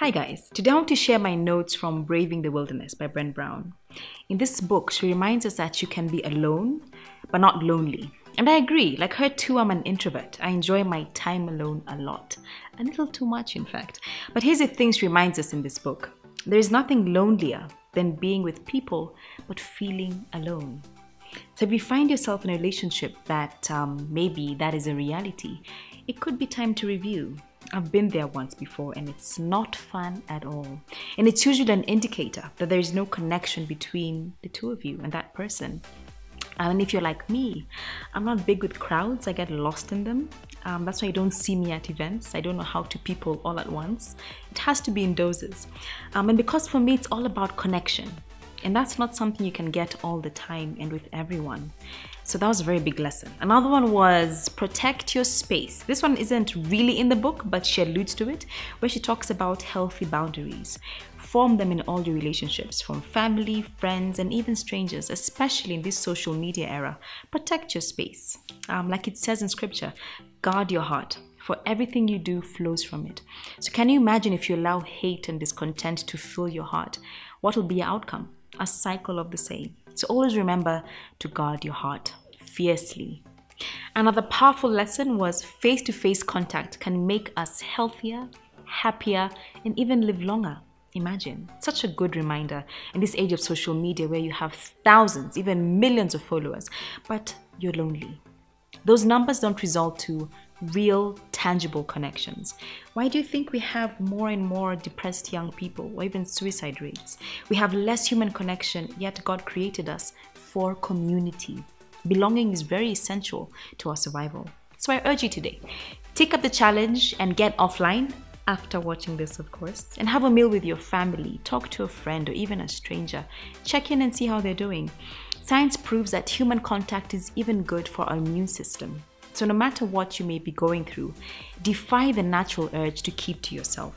Hi guys, today I want to share my notes from Braving the Wilderness by Brene Brown. In this book, she reminds us that you can be alone, but not lonely. And I agree, like her too, I'm an introvert. I enjoy my time alone a lot. A little too much, in fact. But here's the thing she reminds us in this book. There is nothing lonelier than being with people, but feeling alone. So if you find yourself in a relationship that maybe that is a reality, it could be time to review. I've been there once before and it's not fun at all. And it's usually an indicator that there is no connection between the two of you and that person. And if you're like me, I'm not big with crowds. I get lost in them. That's why you don't see me at events. I don't know how to people all at once. It has to be in doses. And because for me, it's all about connection. And that's not something you can get all the time and with everyone. So that was a very big lesson. Another one was protect your space. This one isn't really in the book, but she alludes to it, where she talks about healthy boundaries. Form them in all your relationships, from family, friends, and even strangers, especially in this social media era. Protect your space. Like it says in scripture, guard your heart, for everything you do flows from it. So can you imagine if you allow hate and discontent to fill your heart? What will be your outcome? A cycle of the same. So always remember to guard your heart fiercely. Another powerful lesson was face-to-face contact can make us healthier, happier, and even live longer. Imagine, such a good reminder in this age of social media where you have thousands, even millions of followers, but you're lonely. Those numbers don't result to real, tangible connections. Why do you think we have more and more depressed young people or even suicide rates? We have less human connection, yet God created us for community. Belonging is very essential to our survival. So I urge you today, take up the challenge and get offline after watching this, of course, and have a meal with your family, talk to a friend or even a stranger, check in and see how they're doing. Science proves that human contact is even good for our immune system. So no matter what you may be going through, defy the natural urge to keep to yourself,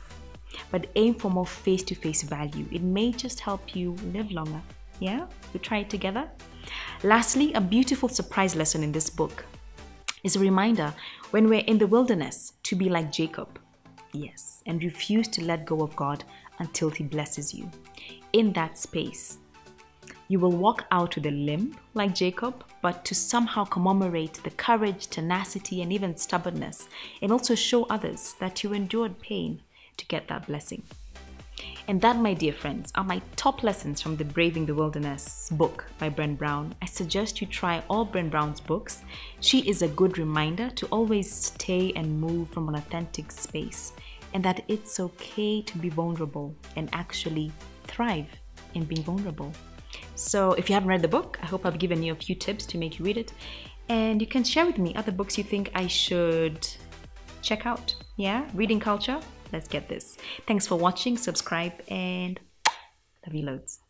but aim for more face-to-face value. It may just help you live longer. Yeah, we try it together. Lastly, a beautiful surprise lesson in this book is a reminder when we're in the wilderness to be like Jacob. Yes, and refuse to let go of God until He blesses you. In that space, you will walk out with a limp like Jacob, but to somehow commemorate the courage, tenacity, and even stubbornness, and also show others that you endured pain to get that blessing. And that, my dear friends, are my top lessons from the Braving the Wilderness book by Brene Brown. I suggest you try all Brene Brown's books. She is a good reminder to always stay and move from an authentic space, and that it's okay to be vulnerable and actually thrive in being vulnerable. So if you haven't read the book, I hope I've given you a few tips to make you read it. And you can share with me other books you think I should check out. Yeah, reading culture. Let's get this. Thanks for watching, subscribe, and love you loads.